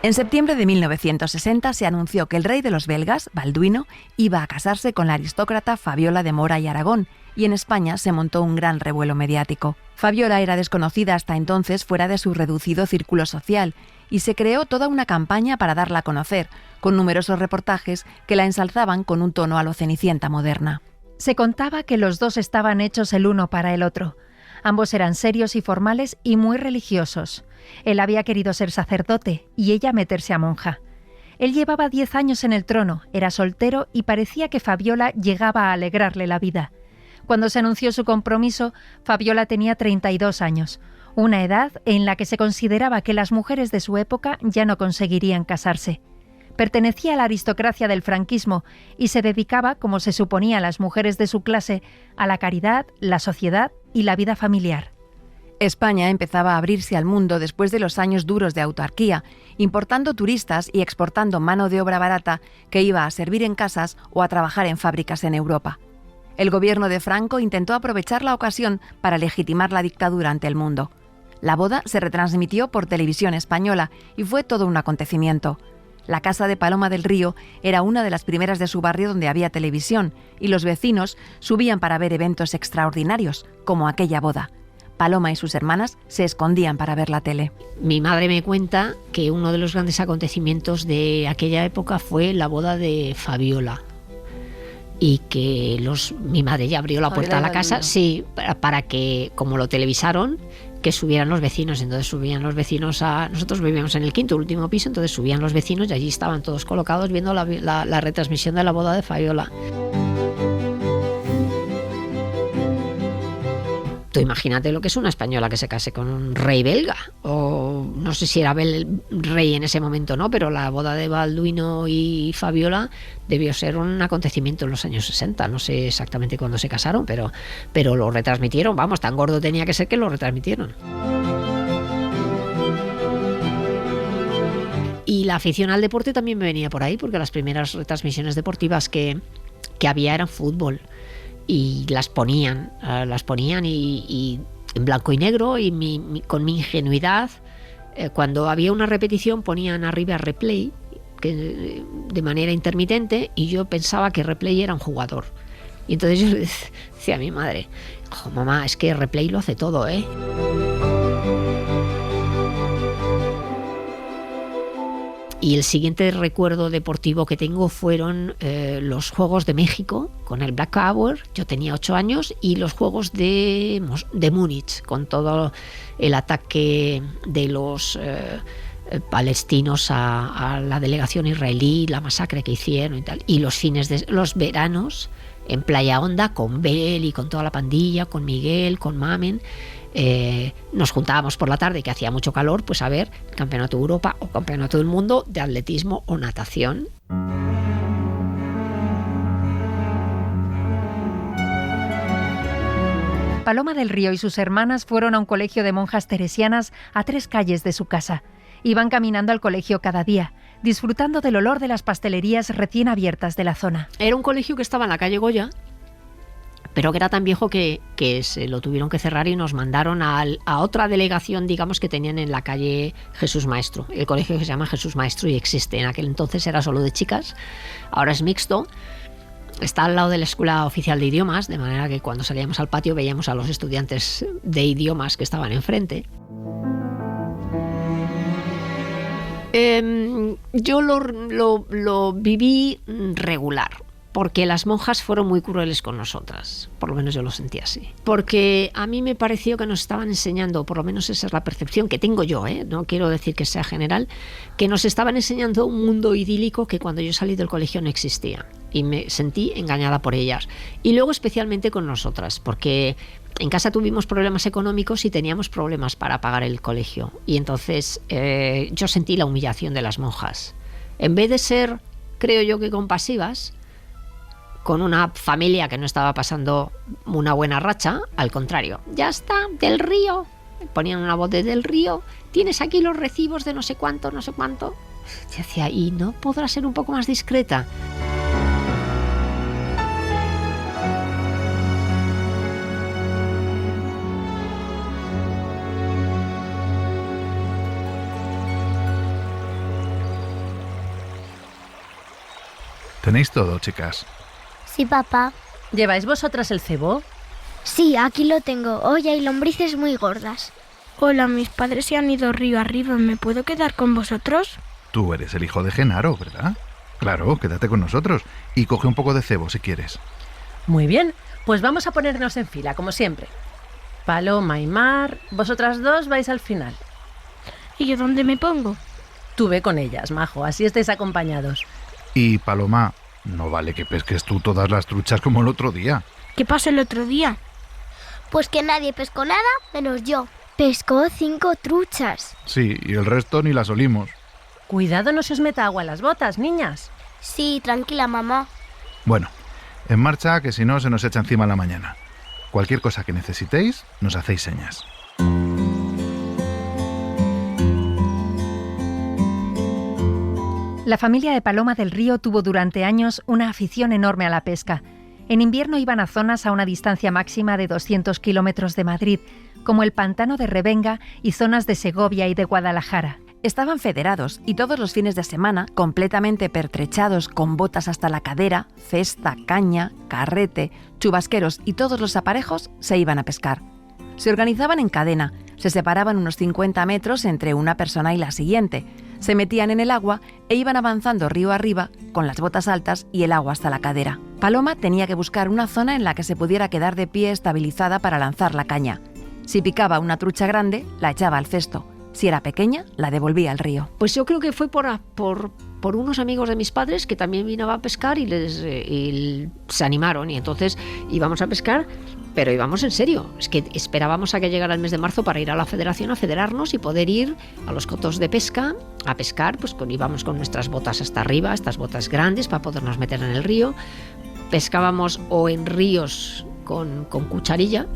En septiembre de 1960 se anunció que el rey de los belgas, Balduino, iba a casarse con la aristócrata Fabiola de Mora y Aragón, y en España se montó un gran revuelo mediático. Fabiola era desconocida hasta entonces fuera de su reducido círculo social, y se creó toda una campaña para darla a conocer, con numerosos reportajes que la ensalzaban con un tono a lo Cenicienta moderna.
Se contaba que los dos estaban hechos el uno para el otro. Ambos eran serios y formales y muy religiosos. Él había querido ser sacerdote y ella meterse a monja. Él llevaba 10 años en el trono, era soltero y parecía que Fabiola llegaba a alegrarle la vida. Cuando se anunció su compromiso, Fabiola tenía 32 años, una edad en la que se consideraba que las mujeres de su época ya no conseguirían casarse. Pertenecía a la aristocracia del franquismo y se dedicaba, como se suponía a las mujeres de su clase, a la caridad, la sociedad y la vida familiar.
España empezaba a abrirse al mundo después de los años duros de autarquía, importando turistas y exportando mano de obra barata que iba a servir en casas o a trabajar en fábricas en Europa. El gobierno de Franco intentó aprovechar la ocasión para legitimar la dictadura ante el mundo. La boda se retransmitió por televisión española y fue todo un acontecimiento. La casa de Paloma del Río era una de las primeras de su barrio donde había televisión y los vecinos subían para ver eventos extraordinarios, como aquella boda. Paloma y sus hermanas se escondían para ver la tele.
Mi madre me cuenta que uno de los grandes acontecimientos de aquella época fue la boda de Fabiola. Y que mi madre ya abrió la puerta a la casa, sí, para que, como lo televisaron, que subieran los vecinos. Entonces subían los vecinos nosotros vivíamos en el quinto, último piso, entonces subían los vecinos y allí estaban todos colocados viendo la retransmisión de la boda de Fabiola. Tú imagínate lo que es una española que se case con un rey belga, o no sé si era rey en ese momento, no, pero la boda de Balduino y Fabiola debió ser un acontecimiento en los años 60, no sé exactamente cuándo se casaron, pero lo retransmitieron, vamos, tan gordo tenía que ser que lo retransmitieron. Y la afición al deporte también me venía por ahí, porque las primeras retransmisiones deportivas que había eran fútbol. Y las ponían y en blanco y negro y con mi ingenuidad, cuando había una repetición ponían arriba replay de manera intermitente y yo pensaba que replay era un jugador. Y entonces yo le decía a mi madre, mamá, es que replay lo hace todo, ¿eh? Y el siguiente recuerdo deportivo que tengo fueron los Juegos de México con el Black Power, yo tenía 8 años, y los Juegos de Múnich con todo el ataque de los palestinos a la delegación israelí, la masacre que hicieron y tal, y los veranos en Playa Honda con Bel y con toda la pandilla, con Miguel, con Mamen. Nos juntábamos por la tarde, que hacía mucho calor, pues a ver el Campeonato de Europa o Campeonato del Mundo de atletismo o natación.
Paloma del Río y sus hermanas fueron a un colegio de monjas teresianas a 3 calles de su casa. Iban caminando al colegio cada día. disfrutando del olor de las pastelerías recién abiertas de la zona.
Era un colegio que estaba en la calle Goya, pero que era tan viejo que se lo tuvieron que cerrar y nos mandaron a otra delegación, digamos, que tenían en la calle Jesús Maestro. El colegio que se llama Jesús Maestro y existe. En aquel entonces era solo de chicas, ahora es mixto. Está al lado de la Escuela Oficial de Idiomas, de manera que cuando salíamos al patio veíamos a los estudiantes de idiomas que estaban enfrente. Yo lo viví regular, porque las monjas fueron muy crueles con nosotras, por lo menos yo lo sentí así. Porque a mí me pareció que nos estaban enseñando, por lo menos esa es la percepción que tengo yo, no quiero decir que sea general, que nos estaban enseñando un mundo idílico que cuando yo salí del colegio no existía. Y me sentí engañada por ellas. Y luego especialmente con nosotras, porque en casa tuvimos problemas económicos y teníamos problemas para pagar el colegio. Y entonces yo sentí la humillación de las monjas. En vez de ser, creo yo, que compasivas con una familia que no estaba pasando una buena racha, al contrario, ya está, Del Río, ponían una voz de Del Río, tienes aquí los recibos de no sé cuánto. Yo decía, ¿y no podrá ser un poco más discreta?
¿Tenéis todo, chicas?
Sí, papá.
¿Lleváis vosotras el cebo?
Sí, aquí lo tengo. Hoy hay lombrices muy gordas.
Hola, mis padres se han ido río arriba. ¿Me puedo quedar con vosotros?
Tú eres el hijo de Genaro, ¿verdad? Claro, quédate con nosotros y coge un poco de cebo si quieres.
Muy bien, pues vamos a ponernos en fila, como siempre. Paloma y Mar, vosotras dos vais al final.
¿Y yo dónde me pongo?
Tú ve con ellas, majo, así estáis acompañados.
Y Paloma, no vale que pesques tú todas las truchas como el otro día.
¿Qué pasó el otro día?
Pues que nadie pescó nada menos yo.
Pescó 5 truchas.
Sí, y el resto ni las olimos.
Cuidado, no se os meta agua en las botas, niñas.
Sí, tranquila, mamá.
Bueno, en marcha, que si no se nos echa encima la mañana. Cualquier cosa que necesitéis, nos hacéis señas.
La familia de Paloma del Río tuvo durante años una afición enorme a la pesca. En invierno iban a zonas a una distancia máxima de 200 kilómetros de Madrid, como el pantano de Revenga y zonas de Segovia y de Guadalajara.
Estaban federados y todos los fines de semana, completamente pertrechados con botas hasta la cadera, cesta, caña, carrete, chubasqueros y todos los aparejos, se iban a pescar. Se organizaban en cadena, se separaban unos 50 metros entre una persona y la siguiente, se metían en el agua e iban avanzando río arriba con las botas altas y el agua hasta la cadera. Paloma tenía que buscar una zona en la que se pudiera quedar de pie estabilizada para lanzar la caña. Si picaba una trucha grande, la echaba al cesto. Si era pequeña, la devolvía al río.
Pues yo creo que fue por unos amigos de mis padres que también vinieron a pescar y se animaron. Y entonces íbamos a pescar, pero íbamos en serio. Es que esperábamos a que llegara el mes de marzo para ir a la federación a federarnos y poder ir a los cotos de pesca a pescar. Pues íbamos con nuestras botas hasta arriba, estas botas grandes para podernos meter en el río. Pescábamos o en ríos con cucharilla,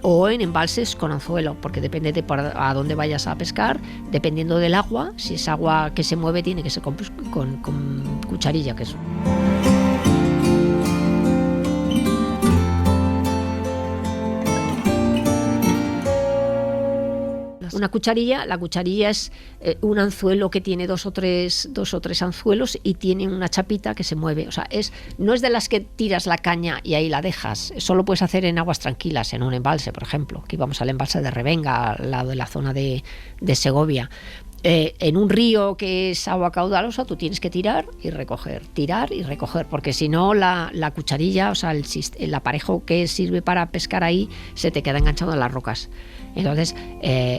o en embalses con anzuelo, porque depende de a dónde vayas a pescar, dependiendo del agua. Si es agua que se mueve, tiene que ser con cucharilla, que es. Una cucharilla, la cucharilla es un anzuelo que tiene dos o tres anzuelos y tiene una chapita que se mueve. O sea, no es de las que tiras la caña y ahí la dejas. Eso lo puedes hacer en aguas tranquilas, en un embalse, por ejemplo. Aquí vamos al embalse de Revenga, al lado de la zona de Segovia. En un río que es agua caudalosa, tú tienes que tirar y recoger, porque si no la cucharilla, o sea, el aparejo que sirve para pescar ahí, se te queda enganchado en las rocas. Entonces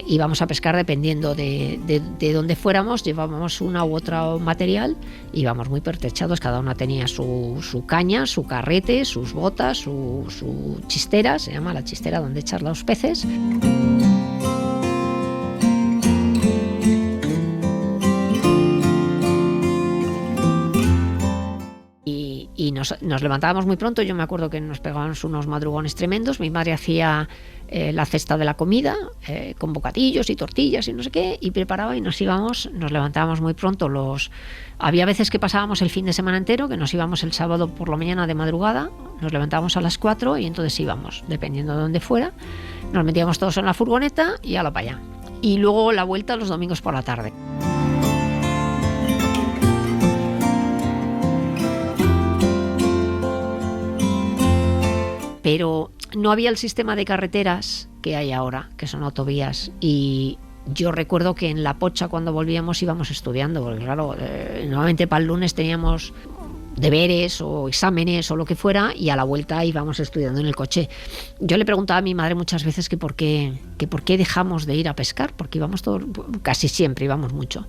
íbamos a pescar dependiendo de dónde fuéramos, llevábamos una u otro material, íbamos muy pertrechados, cada una tenía su caña, su carrete, sus botas, su chistera, se llama la chistera donde echas los peces. Y nos levantábamos muy pronto. Yo me acuerdo que nos pegábamos unos madrugones tremendos. Mi madre hacía la cesta de la comida con bocadillos y tortillas y no sé qué, y preparaba y nos levantábamos muy pronto. Había veces que pasábamos el fin de semana entero, que nos íbamos el sábado por la mañana de madrugada, nos levantábamos a las 4 y entonces íbamos, dependiendo de dónde fuera, nos metíamos todos en la furgoneta y a la para allá. Y luego la vuelta los domingos por la tarde. Pero no había el sistema de carreteras que hay ahora, que son autovías, y yo recuerdo que en La Pocha, cuando volvíamos, íbamos estudiando, porque claro, normalmente para el lunes teníamos deberes o exámenes o lo que fuera, y a la vuelta íbamos estudiando en el coche. Yo le preguntaba a mi madre muchas veces que por qué dejamos de ir a pescar, porque íbamos todos, casi siempre íbamos mucho.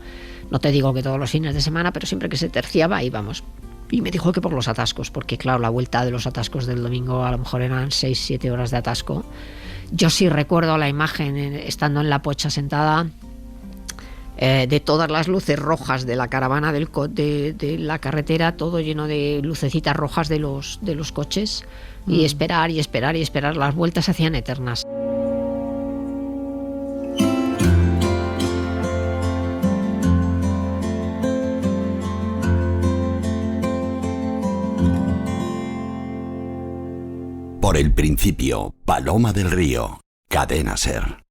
No te digo que todos los fines de semana, pero siempre que se terciaba íbamos. Y me dijo que por los atascos, porque claro, la vuelta de los atascos del domingo a lo mejor eran 6-7 horas de atasco. Yo sí recuerdo la imagen, estando en La Pocha sentada, de todas las luces rojas de la caravana de la carretera, todo lleno de lucecitas rojas de los coches, y esperar y esperar y esperar. Las vueltas se hacían eternas.
Por el principio, Paloma del Río, Cadena SER.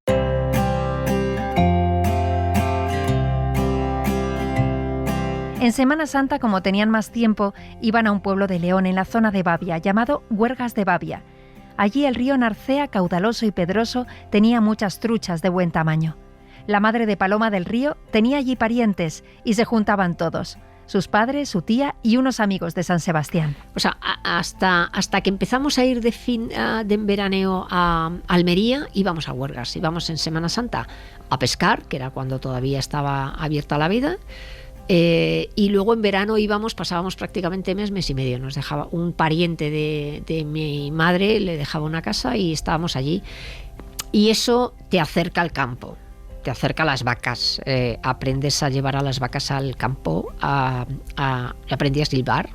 En Semana Santa, como tenían más tiempo, iban a un pueblo de León, en la zona de Babia, llamado Huergas de Babia. Allí el río Narcea, caudaloso y pedroso, tenía muchas truchas de buen tamaño. La madre de Paloma del Río tenía allí parientes y se juntaban todos: sus padres, su tía y unos amigos de San Sebastián.
O sea, hasta que empezamos a ir de veraneo a Almería, íbamos a Huergas. Íbamos en Semana Santa a pescar, que era cuando todavía estaba abierta la vida. Y luego en verano pasábamos prácticamente mes y medio. Nos dejaba un pariente de mi madre, le dejaba una casa y estábamos allí. Y eso te acerca al campo, te acerca a las vacas. Aprendes a llevar a las vacas al campo, aprendí a silbar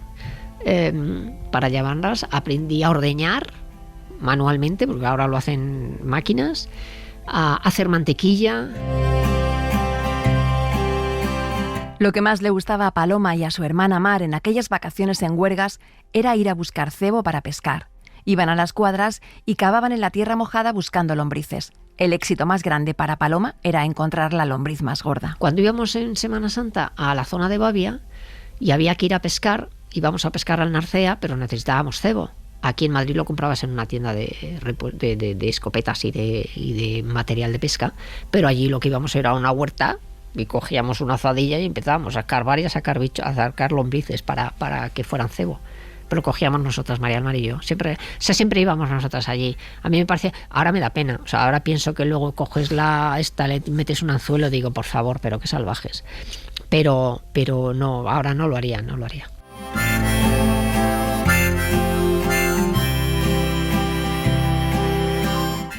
para llevarlas, aprendí a ordeñar manualmente, porque ahora lo hacen máquinas, a hacer mantequilla.
Lo que más le gustaba a Paloma y a su hermana Mar en aquellas vacaciones en Huergas era ir a buscar cebo para pescar. Iban a las cuadras y cavaban en la tierra mojada buscando lombrices. El éxito más grande para Paloma era encontrar la lombriz más gorda.
Cuando íbamos en Semana Santa a la zona de Babia y había que ir a pescar, íbamos a pescar al Narcea, pero necesitábamos cebo. Aquí en Madrid lo comprabas en una tienda de escopetas y de material de pesca, pero allí lo que íbamos era a una huerta y cogíamos una azadilla y empezábamos a sacar a sacar lombrices para que fueran cebo. Pero cogíamos nosotras, María del Mar y yo. Siempre íbamos nosotras allí. A mí me parece, ahora me da pena. O sea, ahora pienso que luego coges le metes un anzuelo, digo, por favor, pero qué salvajes. Pero no, ahora no lo haría.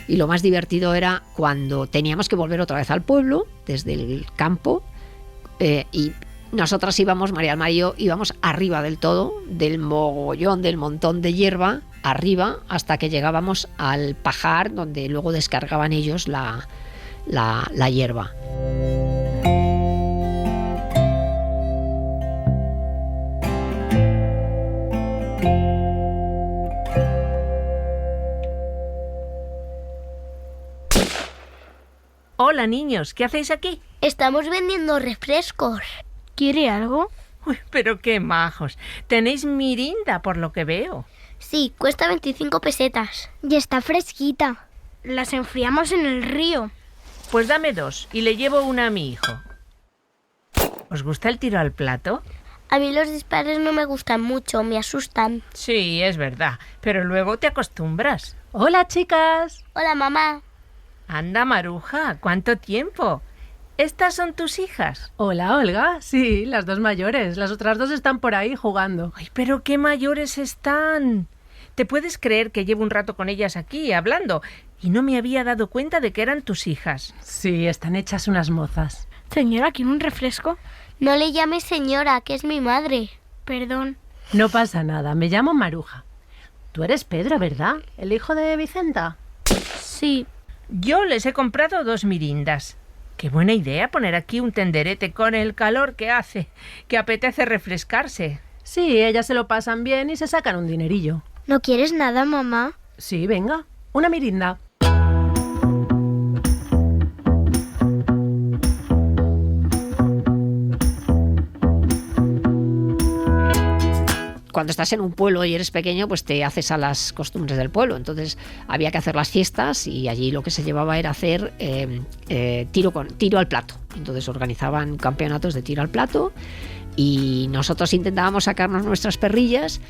Y lo más divertido era cuando teníamos que volver otra vez al pueblo, desde el campo, y nosotras íbamos, María del Mar y yo, íbamos arriba del todo, del mogollón, del montón de hierba, arriba, hasta que llegábamos al pajar, donde luego descargaban ellos la hierba.
Hola, niños, ¿qué hacéis aquí?
Estamos vendiendo refrescos.
¿Quiere algo?
Uy, pero qué majos. Tenéis mirinda, por lo que veo.
Sí, cuesta 25 pesetas.
Y está fresquita.
Las enfriamos en el río.
Pues dame 2 y le llevo una a mi hijo. ¿Os gusta el tiro al plato?
A mí los disparos no me gustan mucho, me asustan.
Sí, es verdad, pero luego te acostumbras.
Hola, chicas.
Hola, mamá.
Anda, Maruja, ¿cuánto tiempo? ¿Estas son tus hijas?
Hola, Olga. Sí, las 2 mayores. Las otras 2 están por ahí jugando.
Ay, pero qué mayores están. ¿Te puedes creer que llevo un rato con ellas aquí hablando y no me había dado cuenta de que eran tus hijas?
Sí, están hechas unas mozas.
Señora, ¿quiere un refresco?
No le llames señora, que es mi madre.
Perdón.
No pasa nada, me llamo Maruja. Tú eres Pedro, ¿verdad? ¿El hijo de Vicenta?
Sí.
Yo les he comprado 2 mirindas. Qué buena idea poner aquí un tenderete con el calor que hace, que apetece refrescarse.
Sí, ellas se lo pasan bien y se sacan un dinerillo.
¿No quieres nada, mamá?
Sí, venga, una mirinda.
Cuando estás en un pueblo y eres pequeño, pues te haces a las costumbres del pueblo. Entonces había que hacer las fiestas y allí lo que se llevaba era hacer tiro al plato. Entonces organizaban campeonatos de tiro al plato y nosotros intentábamos sacarnos nuestras perrillas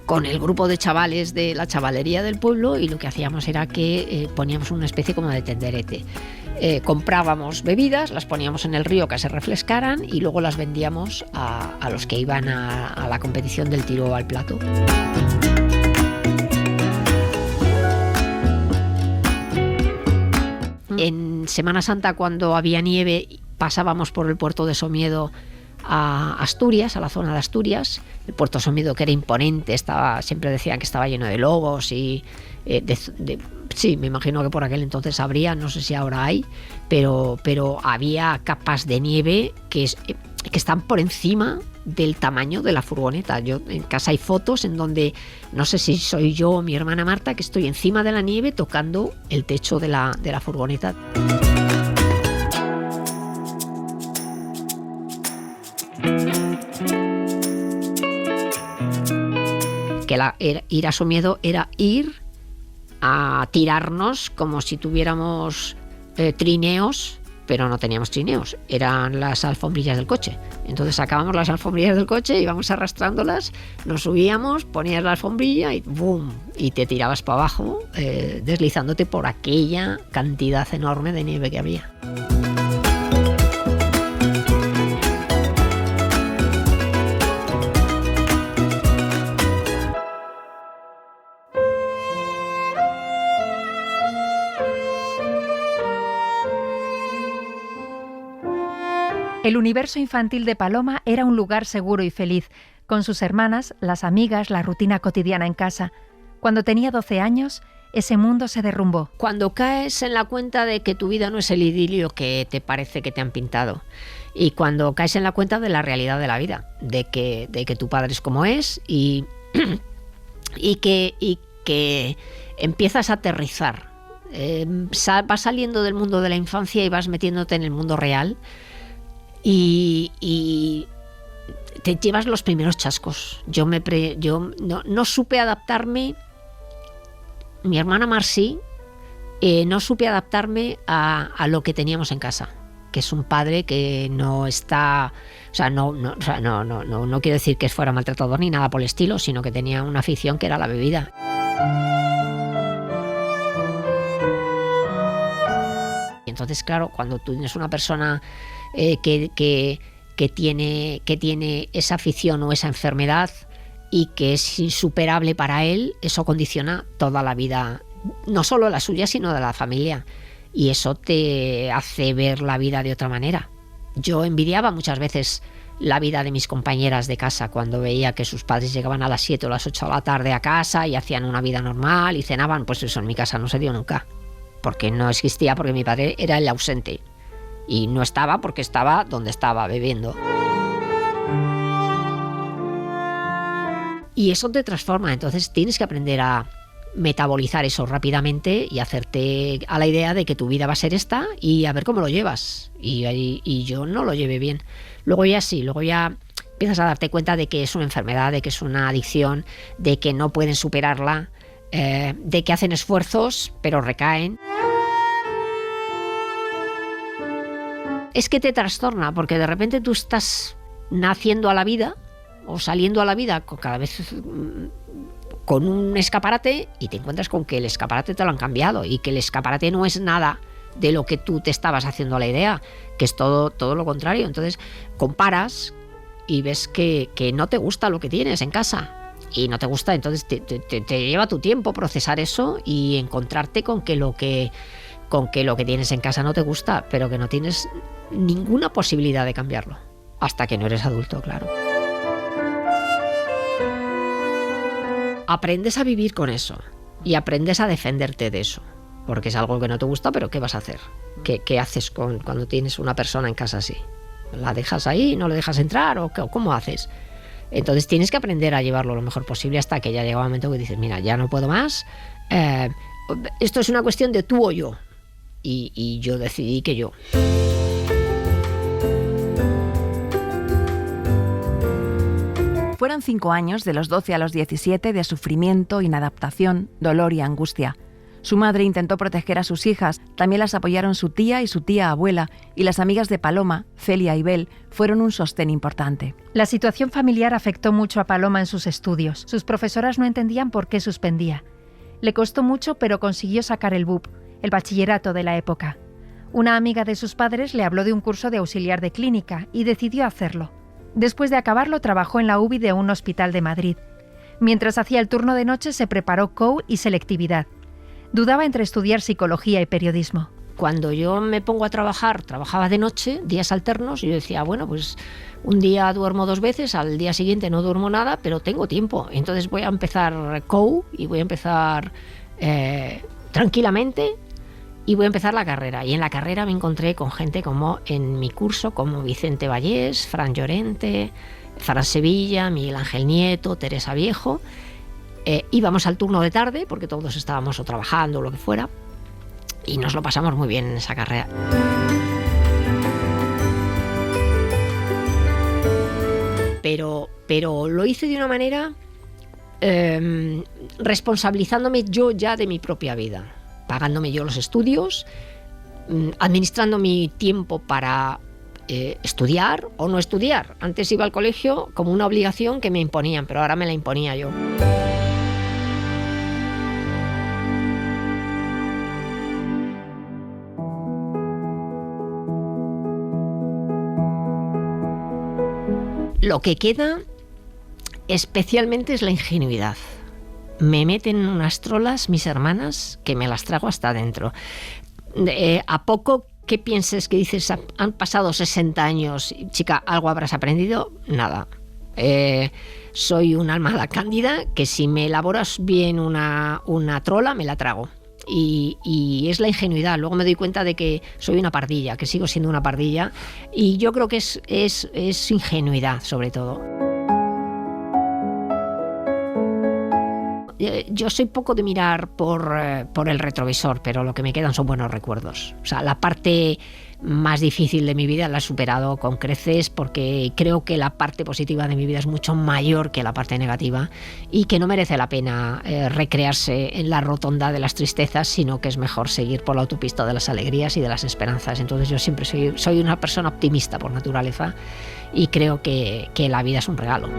con el grupo de chavales de la chavalería del pueblo, y lo que hacíamos era que poníamos una especie como de tenderete. Comprábamos bebidas, las poníamos en el río que se refrescaran y luego las vendíamos a los que iban a la competición del tiro al plato. En Semana Santa, cuando había nieve, pasábamos por el puerto de Somiedo a Asturias, a la zona de Asturias. El puerto de Somiedo, que era imponente, siempre decían que estaba lleno de lobos y sí, me imagino que por aquel entonces habría, no sé si ahora hay, pero había capas de nieve que están por encima del tamaño de la furgoneta. Yo en casa hay fotos en donde, no sé si soy yo o mi hermana Marta, que estoy encima de la nieve tocando el techo de la furgoneta. Que ir a Somiedo era ir a tirarnos como si tuviéramos trineos, pero no teníamos trineos, eran las alfombrillas del coche. Entonces sacábamos las alfombrillas del coche, íbamos arrastrándolas, nos subíamos, ponías la alfombrilla y ¡boom! Y te tirabas para abajo, deslizándote por aquella cantidad enorme de nieve que había.
El universo infantil de Paloma era un lugar seguro y feliz, con sus hermanas, las amigas, la rutina cotidiana en casa. Cuando tenía 12 años, ese mundo se derrumbó.
Cuando caes en la cuenta de que tu vida no es el idilio que te parece que te han pintado, y cuando caes en la cuenta de la realidad de la vida, de que tu padre es como es y que empiezas a aterrizar. Vas saliendo del mundo de la infancia y vas metiéndote en el mundo real. Y te llevas los primeros chascos. Yo no supe adaptarme. Mi hermana Marcí, no supe adaptarme a lo que teníamos en casa, que es un padre que no está, no quiero decir que fuera maltratador ni nada por el estilo, sino que tenía una afición que era la bebida. Y entonces, claro, cuando tú tienes una persona que tiene esa afición o esa enfermedad y que es insuperable para él, eso condiciona toda la vida, no solo la suya, sino de la familia, y eso te hace ver la vida de otra manera. Yo envidiaba muchas veces la vida de mis compañeras de casa cuando veía que sus padres llegaban a las 7 o las 8 de la tarde a casa y hacían una vida normal y cenaban. Pues eso en mi casa no se dio nunca, porque no existía, porque mi padre era el ausente. Y no estaba porque estaba donde estaba, bebiendo. Y eso te transforma, entonces tienes que aprender a metabolizar eso rápidamente y hacerte a la idea de que tu vida va a ser esta y a ver cómo lo llevas. Y yo no lo llevé bien. Luego ya empiezas a darte cuenta de que es una enfermedad, de que es una adicción, de que no pueden superarla, de que hacen esfuerzos pero recaen. Es que te trastorna, porque de repente tú estás naciendo a la vida o saliendo a la vida cada vez con un escaparate y te encuentras con que el escaparate te lo han cambiado y que el escaparate no es nada de lo que tú te estabas haciendo la idea, que es todo lo contrario. Entonces comparas y ves que no te gusta lo que tienes en casa y no te gusta, entonces te lleva tu tiempo procesar eso y encontrarte con que lo que tienes en casa no te gusta, pero que no tienes ninguna posibilidad de cambiarlo, hasta que no eres adulto, claro. aprendes a vivir con eso y aprendes a defenderte de eso, porque es algo que no te gusta, pero ¿qué vas a hacer? ¿Qué haces cuando tienes una persona en casa así? ¿La dejas ahí, no le dejas entrar o cómo haces? Entonces tienes que aprender a llevarlo lo mejor posible hasta que ya llega un momento que dices, mira, ya no puedo más, esto es una cuestión de tú o yo, y yo decidí que yo.
Fueron 5 años, de los 12 a los 17, de sufrimiento, inadaptación, dolor y angustia. Su madre intentó proteger a sus hijas, también las apoyaron su tía y su tía abuela, y las amigas de Paloma, Celia y Bel, fueron un sostén importante.
La situación familiar afectó mucho a Paloma en sus estudios. Sus profesoras no entendían por qué suspendía. Le costó mucho, pero consiguió sacar el BUP, el bachillerato de la época. Una amiga de sus padres le habló de un curso de auxiliar de clínica y decidió hacerlo. Después de acabarlo, trabajó en la UBI de un hospital de Madrid. Mientras hacía el turno de noche, se preparó COU y selectividad. Dudaba entre estudiar psicología y periodismo.
Cuando yo me pongo a trabajar, trabajaba de noche, días alternos, y yo decía, bueno, pues un día duermo 2 veces, al día siguiente no duermo nada, pero tengo tiempo. Entonces voy a empezar COU y voy a empezar tranquilamente y voy a empezar la carrera. Y en la carrera me encontré con gente como en mi curso, como Vicente Vallés, Fran Llorente, Fran Sevilla, Miguel Ángel Nieto, Teresa Viejo. Íbamos al turno de tarde, porque todos estábamos o trabajando o lo que fuera, y nos lo pasamos muy bien en esa carrera. Pero lo hice de una manera responsabilizándome yo ya de mi propia vida, pagándome yo los estudios, administrando mi tiempo para estudiar o no estudiar. Antes iba al colegio como una obligación que me imponían, pero ahora me la imponía yo. Lo que queda especialmente es la ingenuidad. Me meten en unas trolas mis hermanas que me las trago hasta adentro. A poco que pienses que dices, han pasado 60 años, chica, algo habrás aprendido, nada. Soy un alma cándida que si me elaboras bien una trola, me la trago. Y es la ingenuidad. Luego me doy cuenta de que soy una pardilla, que sigo siendo una pardilla, y yo creo que es ingenuidad sobre todo. Yo soy poco de mirar por el retrovisor, pero lo que me quedan son buenos recuerdos. O sea, la parte más difícil de mi vida la he superado con creces, porque creo que la parte positiva de mi vida es mucho mayor que la parte negativa, y que no merece la pena recrearse en la rotonda de las tristezas, sino que es mejor seguir por la autopista de las alegrías y de las esperanzas. Entonces yo siempre soy una persona optimista por naturaleza, y creo que la vida es un regalo.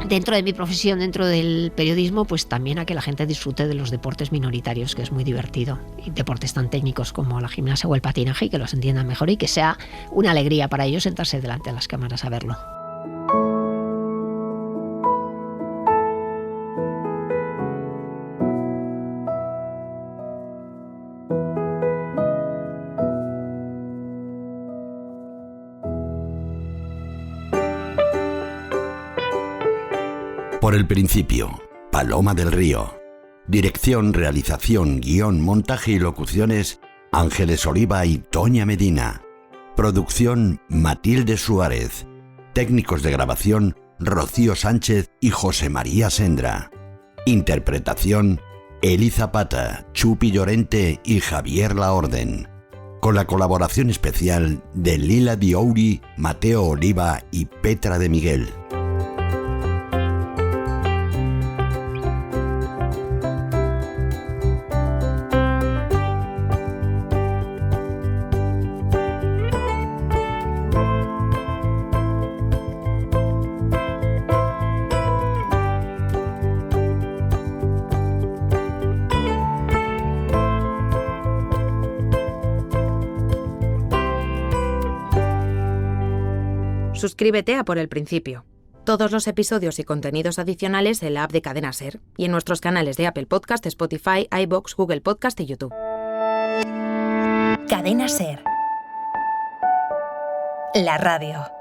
Dentro de mi profesión, dentro del periodismo, pues también a que la gente disfrute de los deportes minoritarios, que es muy divertido. Y deportes tan técnicos como la gimnasia o el patinaje, y que los entiendan mejor, y que sea una alegría para ellos sentarse delante de las cámaras a verlo.
Por el principio, Paloma del Río. Dirección, realización, guión, montaje y locuciones, Ángeles Oliva y Toña Medina. Producción, Matilde Suárez. Técnicos de grabación, Rocío Sánchez y José María Sendra. Interpretación, Eli Zapata, Chupi Llorente y Javier Laorden. Con la colaboración especial de Lila Diouri, Mateo Oliva y Petra de Miguel.
Suscríbete a Por el Principio. Todos los episodios y contenidos adicionales en la app de Cadena SER y en nuestros canales de Apple Podcast, Spotify, iVoox, Google Podcast y YouTube.
Cadena SER. La radio.